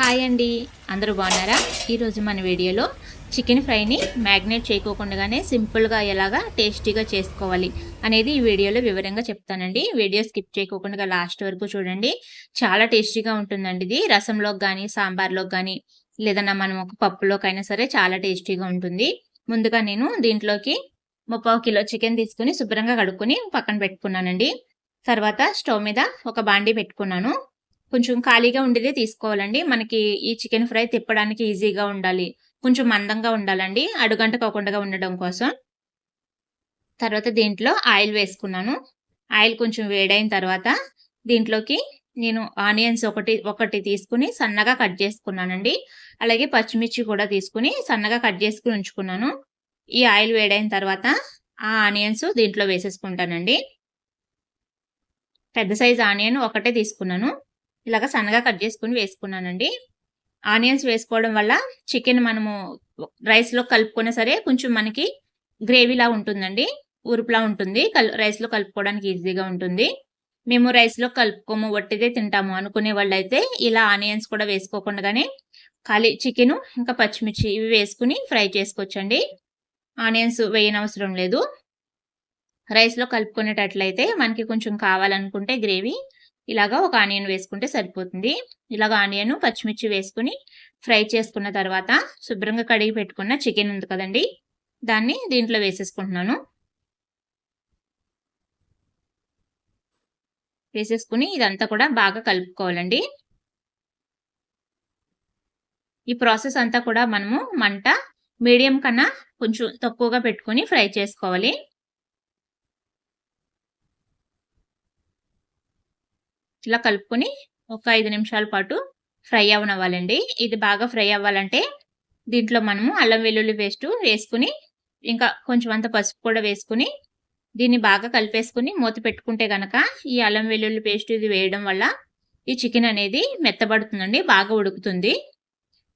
Hi అండి, అందరూ బాగున్నారా? ఈరోజు మన వీడియోలో చికెన్ ఫ్రైని మ్యాగ్నేట్ చేయకోకుండానే సింపుల్గా ఎలాగా టేస్టీగా చేసుకోవాలి అనేది ఈ వీడియోలో వివరంగా చెప్తానండి. వీడియో స్కిప్ చేయకోకుండా లాస్ట్ వరకు చూడండి. చాలా టేస్టీగా ఉంటుందండి. ఇది రసంలోకి కానీ, సాంబార్లోకి కానీ, లేదన్నా మనం ఒక పప్పులోకైనా సరే చాలా టేస్టీగా ఉంటుంది. ముందుగా నేను దీంట్లోకి 3/4 కిలో చికెన్ తీసుకుని శుభ్రంగా కడుక్కొని పక్కన పెట్టుకున్నానండి. తర్వాత స్టవ్ మీద ఒక బాండీ పెట్టుకున్నాను. కొంచెం ఖాళీగా ఉండేదే తీసుకోవాలండి. మనకి ఈ చికెన్ ఫ్రై తిప్పడానికి ఈజీగా ఉండాలి. కొంచెం మందంగా ఉండాలండి, అడుగంటకోకుండా ఉండడం కోసం. తర్వాత దీంట్లో ఆయిల్ వేసుకున్నాను. ఆయిల్ కొంచెం వేడైన తర్వాత దీంట్లోకి నేను ఆనియన్స్ ఒకటి తీసుకుని సన్నగా కట్ చేసుకున్నానండి. అలాగే పచ్చిమిర్చి కూడా తీసుకుని సన్నగా కట్ చేసుకుని ఉంచుకున్నాను. ఈ ఆయిల్ వేడైన తర్వాత ఆ ఆనియన్స్ దీంట్లో వేసేసుకుంటానండి. పెద్ద సైజ్ ఆనియన్ ఒకటే తీసుకున్నాను. ఇలాగ సన్నగా కట్ చేసుకుని వేసుకున్నానండి. ఆనియన్స్ వేసుకోవడం వల్ల చికెన్ మనము రైస్‌లో కలుపుకున్నా సరే కొంచెం మనకి గ్రేవీలా ఉంటుందండి. ఊరుపులా ఉంటుంది. రైస్‌లో కలుపుకోవడానికి ఈజీగా ఉంటుంది. మేము రైస్‌లో కలుపుకోము, వట్టిదే తింటాము అనుకునే వాళ్ళైతే ఇలా ఆనియన్స్ కూడా వేసుకోకుండానే ఖాళీ చికెను ఇంకా పచ్చిమిర్చి ఇవి వేసుకుని ఫ్రై చేసుకోవచ్చండి. ఆనియన్స్ వేయనవసరం లేదు. రైస్‌లో కలుపుకునేటట్లయితే మనకి కొంచెం కావాలనుకుంటే గ్రేవీ ఇలాగా ఒక ఆనియన్ వేసుకుంటే సరిపోతుంది. ఇలాగ ఆనియన్, పచ్చిమిర్చి వేసుకొని ఫ్రై చేసుకున్న తర్వాత శుభ్రంగా కడిగి పెట్టుకున్న చికెన్ ఉంది కదండీ! దాన్ని దీంట్లో వేసేసుకుంటున్నాను. వేసేసుకొని ఇదంతా కూడా బాగా కలుపుకోవాలండి. ఈ ప్రాసెస్ అంతా కూడా మనము మంట మీడియం కన్నా కొంచెం తక్కువగా పెట్టుకొని ఫ్రై చేసుకోవాలి. ఇలా కలుపుకొని ఒక 5 నిమిషాల పాటు ఫ్రై అవ్వనివ్వాలండి. ఇది బాగా ఫ్రై అవ్వాలంటే దీంట్లో మనము అల్లం వెల్లుల్లి పేస్టు వేసుకొని, ఇంకా కొంచెం అంత పసుపు కూడా వేసుకొని, దీన్ని బాగా కలిపేసుకొని మూత పెట్టుకుంటే గనక ఈ అల్లం వెల్లుల్లి పేస్ట్ ఇది వేయడం వల్ల ఈ చికెన్ అనేది మెత్తబడుతుందండి, బాగా ఉడుకుతుంది.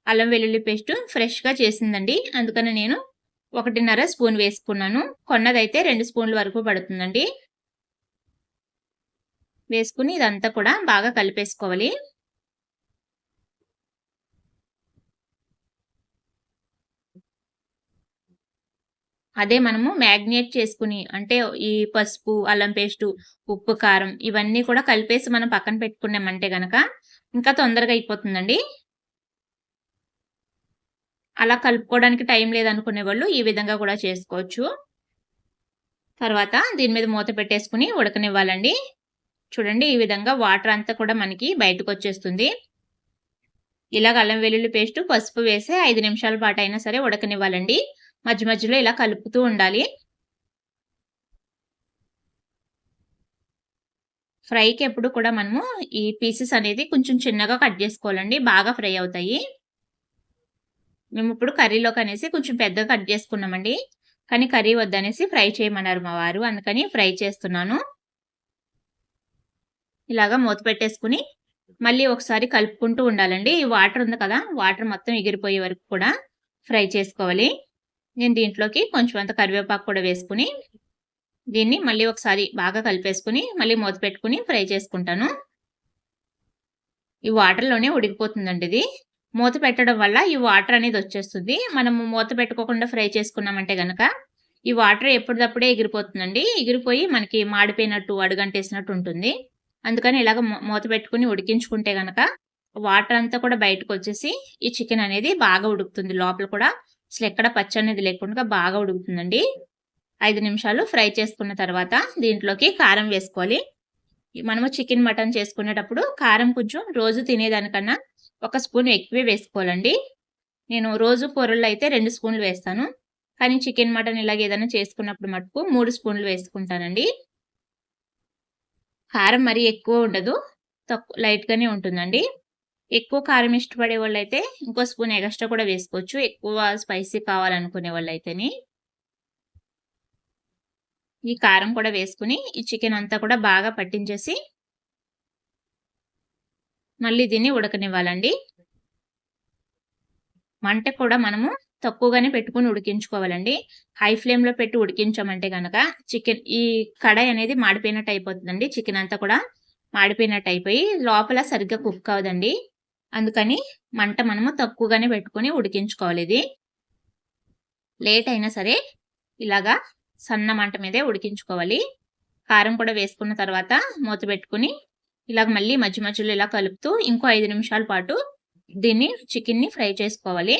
అల్లం వెల్లుల్లి పేస్టు ఫ్రెష్‌గా చేసిందండి. అందుకని నేను 1.5 స్పూన్ వేసుకున్నాను. కొన్నదైతే 2 స్పూన్ల వరకు పడుతుందండి. వేసుకుని ఇదంతా కూడా బాగా కలిపేసుకోవాలి. అదే మనము మ్యాగ్నేట్ చేసుకుని అంటే ఈ పసుపు, అల్లం పేస్టు, ఉప్పు, కారం ఇవన్నీ కూడా కలిపేసి మనం పక్కన పెట్టుకున్నామంటే గనక ఇంకా తొందరగా అయిపోతుందండి. అలా కలుపుకోవడానికి టైం లేదనుకునే వాళ్ళు ఈ విధంగా కూడా చేసుకోవచ్చు. తర్వాత దీని మీద మూత పెట్టేసుకుని ఉడకనివ్వాలండి. చూడండి, ఈ విధంగా వాటర్ అంతా కూడా మనకి బయటకొచ్చేస్తుంది. ఇలాగ అల్లం వెల్లుల్లి పేస్టు, పసుపు వేసి 5 నిమిషాల పాటైనా సరే ఉడకనివ్వాలండి. మధ్య మధ్యలో ఇలా కలుపుతూ ఉండాలి. ఫ్రైకి ఎప్పుడు కూడా మనము ఈ పీసెస్ అనేది కొంచెం చిన్నగా కట్ చేసుకోవాలండి. బాగా ఫ్రై అవుతాయి. మేము ఇప్పుడు కర్రీలోకనేసి కొంచెం పెద్దగా కట్ చేసుకున్నామండి. కానీ కర్రీ వద్దనేసి ఫ్రై చేయమన్నారు మా వారు. అందుకని ఫ్రై చేస్తున్నాను. ఇలాగా మూత పెట్టేసుకుని మళ్ళీ ఒకసారి కలుపుకుంటూ ఉండాలండి. ఈ వాటర్ ఉంది కదా, వాటర్ మొత్తం ఎగిరిపోయే వరకు కూడా ఫ్రై చేసుకోవాలి. నేను దీంట్లోకి కొంచెం అంత కరివేపాకు కూడా వేసుకుని దీన్ని మళ్ళీ ఒకసారి బాగా కలిపేసుకుని మళ్ళీ మూత పెట్టుకుని ఫ్రై చేసుకుంటాను. ఈ వాటర్‌లోనే ఉడికిపోతుందండి ఇది. మూత పెట్టడం వల్ల ఈ వాటర్ అనేది వచ్చేస్తుంది. మనము మూత పెట్టుకోకుండా ఫ్రై చేసుకున్నామంటే గనక ఈ వాటర్ ఎప్పటిదప్పుడే ఎగిరిపోతుందండి. ఎగిరిపోయి మనకి మాడిపోయినట్టు, అడుగంటేసినట్టు ఉంటుంది. అందుకని ఇలాగ మూత పెట్టుకుని ఉడికించుకుంటే గనక వాటర్ అంతా కూడా బయటకొచ్చేసి ఈ చికెన్ అనేది బాగా ఉడుకుతుంది. లోపల కూడా అసలెక్కడ పచ్చి అనేది లేకుండా బాగా ఉడుకుతుందండి. 5 నిమిషాలు ఫ్రై చేసుకున్న తర్వాత దీంట్లోకి కారం వేసుకోవాలి. మనము చికెన్, మటన్ చేసుకునేటప్పుడు కారం కొంచెం రోజు తినేదానికన్నా ఒక స్పూన్ ఎక్కువే వేసుకోవాలండి. నేను రోజు కూరల్లో అయితే 2 స్పూన్లు వేస్తాను. కానీ చికెన్, మటన్ ఇలాగ ఏదైనా చేసుకున్నప్పుడు మటుకు 3 స్పూన్లు వేసుకుంటానండి. కారం మరీ ఎక్కువ ఉండదు. లైట్‌గానే ఉంటుందండి. ఎక్కువ కారం ఇష్టపడే వాళ్ళైతే ఇంకో స్పూన్ ఎగస్ట్రా కూడా వేసుకోవచ్చు. ఎక్కువ స్పైసీ కావాలనుకునే వాళ్ళైతేని. ఈ కారం కూడా వేసుకొని ఈ చికెన్ అంతా కూడా బాగా పట్టించేసి మళ్ళీ దీన్ని ఉడకనివ్వాలండి. మంట కూడా మనము తక్కువగానే పెట్టుకొని ఉడికించుకోవాలండి. హై ఫ్లేమ్‌లో పెట్టి ఉడికించామంటే గనక ఈ కడాయి అనేది మాడిపోయినట్టు అయిపోతుందండి. చికెన్ అంతా కూడా మాడిపోయినట్టు అయిపోయి లోపల సరిగ్గా కుక్ అవ్వదండి. అందుకని మంట మనము తక్కువగానే పెట్టుకొని ఉడికించుకోవాలి. ఇది లేట్ అయినా సరే ఇలాగా సన్న మంట మీదే ఉడికించుకోవాలి. కారం కూడా వేసుకున్న తర్వాత మూత పెట్టుకుని ఇలాగ మళ్ళీ మధ్య మధ్యలో ఇలా కలుపుతూ ఇంకో 5 నిమిషాల పాటు దీన్ని చికెన్ని ఫ్రై చేసుకోవాలి.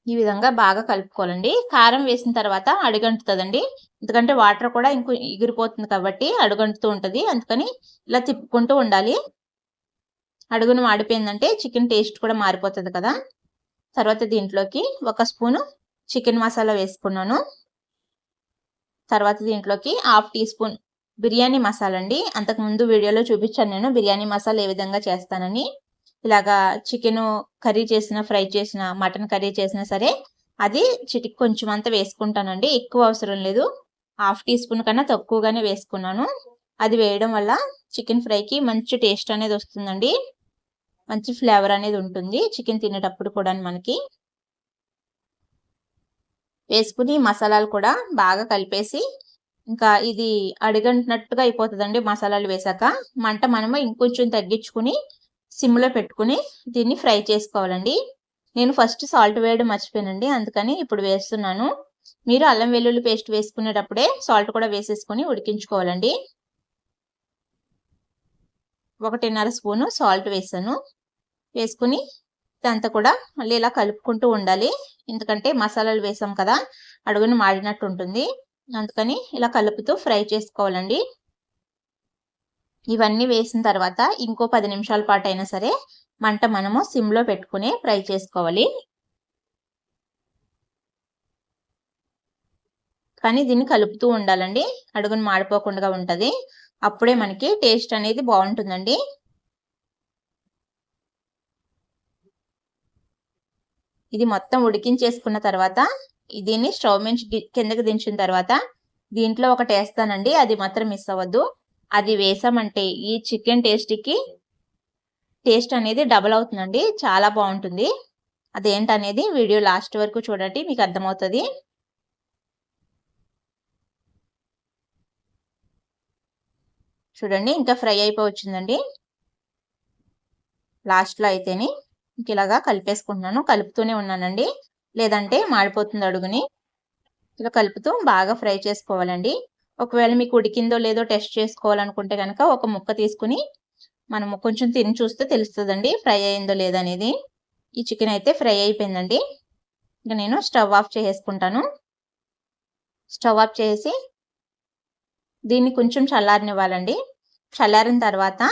ఈ విధంగా బాగా కలుపుకోవాలండి. కారం వేసిన తర్వాత అడుగంటుతుందండి. ఎందుకంటే వాటర్ కూడా ఇంకో ఎగిరిపోతుంది కాబట్టి అడుగంటుతూ ఉంటుంది. అందుకని ఇలా తిప్పుకుంటూ ఉండాలి. అడుగును మాడిపోయిందంటే చికెన్ టేస్ట్ కూడా మారిపోతుంది కదా. తర్వాత దీంట్లోకి 1 స్పూను చికెన్ మసాలా వేసుకున్నాను. తర్వాత దీంట్లోకి 1/2 టీ స్పూన్ బిర్యానీ మసాలా అండి. అంతకుముందు వీడియోలో చూపించాను నేను బిర్యానీ మసాలా ఏ విధంగా చేస్తానని. ఇలాగా చికెను కర్రీ చేసిన, ఫ్రై చేసిన, మటన్ కర్రీ చేసినా సరే అది చిటికి కొంచెం అంతా వేసుకుంటానండి. ఎక్కువ అవసరం లేదు. 1/2 టీ స్పూన్ కన్నా తక్కువగానే వేసుకున్నాను. అది వేయడం వల్ల చికెన్ ఫ్రైకి మంచి టేస్ట్ అనేది వస్తుందండి. మంచి ఫ్లేవర్ అనేది ఉంటుంది చికెన్ తినేటప్పుడు కూడా మనకి. వేసుకుని మసాలాలు కూడా బాగా కలిపేసి ఇంకా ఇది అడుగంటినట్టుగా అయిపోతుందండి మసాలాలు వేసాక. మంట మనము ఇంకొంచెం తగ్గించుకుని సిమ్లో పెట్టుకుని దీన్ని ఫ్రై చేసుకోవాలండి. నేను ఫస్ట్ సాల్ట్ వేయడం మర్చిపోయానండి. అందుకని ఇప్పుడు వేస్తున్నాను. మీరు అల్లం వెల్లుల్లి పేస్ట్ వేసుకునేటప్పుడే సాల్ట్ కూడా వేసేసుకొని ఉడికించుకోవాలండి. 1.5 స్పూను సాల్ట్ వేసాను. వేసుకుని ఇదంతా కూడా మళ్ళీ ఇలా కలుపుకుంటూ ఉండాలి. ఎందుకంటే మసాలాలు వేసాం కదా, అడుగున మాడినట్టు ఉంటుంది. అందుకని ఇలా కలుపుతూ ఫ్రై చేసుకోవాలండి. ఇవన్నీ వేసిన తర్వాత ఇంకో 10 నిమిషాల పాటు అయినా సరే మంట మనము సిమ్లో పెట్టుకుని ఫ్రై చేసుకోవాలి. కానీ దీన్ని కలుపుతూ ఉండాలండి. అడుగున మాడిపోకుండా ఉంటుంది. అప్పుడే మనకి టేస్ట్ అనేది బాగుంటుందండి. ఇది మొత్తం ఉడికించేసుకున్న తర్వాత దీన్ని స్టవ్ నుంచి కిందకి దించిన తర్వాత దీంట్లో ఒకటి వేస్తానండి. అది మాత్రం మిస్ అవ్వద్దు. అది వేసామంటే ఈ చికెన్ టేస్ట్ అనేది డబుల్ అవుతుందండి. చాలా బాగుంటుంది. అదేంటనేది వీడియో లాస్ట్ వరకు చూడండి, మీకు అర్థమవుతుంది. చూడండి ఇంకా ఫ్రై అయిపోవచ్చిందండి. లాస్ట్లో అయితేనే ఇంక ఇలాగా కలిపేసుకుంటున్నాను. కలుపుతూనే ఉన్నానండి, లేదంటే మాడిపోతుంది అడుగుని. ఇలా కలుపుతూ బాగా ఫ్రై చేసుకోవాలండి. ఒకవేళ మీకు ఉడికిందో లేదో టెస్ట్ చేసుకోవాలనుకుంటే కనుక ఒక ముక్క తీసుకుని మనము కొంచెం తిని చూస్తే తెలుస్తుందండి ఫ్రై అయిందో లేదనేది. ఈ చికెన్ అయితే ఫ్రై అయిపోయిందండి. ఇంకా నేను స్టవ్ ఆఫ్ చేసుకుంటాను. స్టవ్ ఆఫ్ చేసి దీన్ని కొంచెం చల్లారనివ్వాలండి. చల్లారిన తర్వాత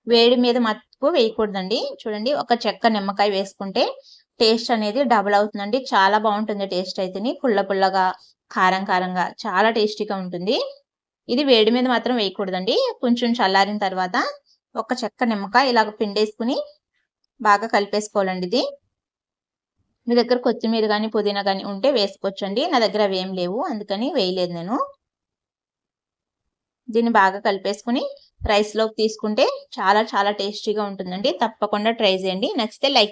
వేడి మీద మట్టుకు వేయకూడదండి. చూడండి ఒక చెక్క నిమ్మకాయ వేసుకుంటే టేస్ట్ అనేది డబుల్ అవుతుందండి. చాలా బాగుంటుంది టేస్ట్ అయితేని. పుల్ల పుల్లగా, కారం కారంగా చాలా టేస్టీగా ఉంటుంది. ఇది వేడి మీద మాత్రం వేయకూడదండి. కొంచెం చల్లారిన తర్వాత ఒక చెక్క నిమ్మకాయ ఇలాగ పిండేసుకుని బాగా కలిపేసుకోవాలండి. ఇది మీ దగ్గర కొత్తిమీర కానీ పుదీనా కానీ ఉంటే వేసుకోవచ్చండి. నా దగ్గర అవి ఏం లేవు, అందుకని వేయలేదు నేను. దీన్ని బాగా కలిపేసుకుని రైస్లోకి తీసుకుంటే చాలా చాలా టేస్టీగా ఉంటుందండి. తప్పకుండా ట్రై చేయండి. నచ్చితే లైక్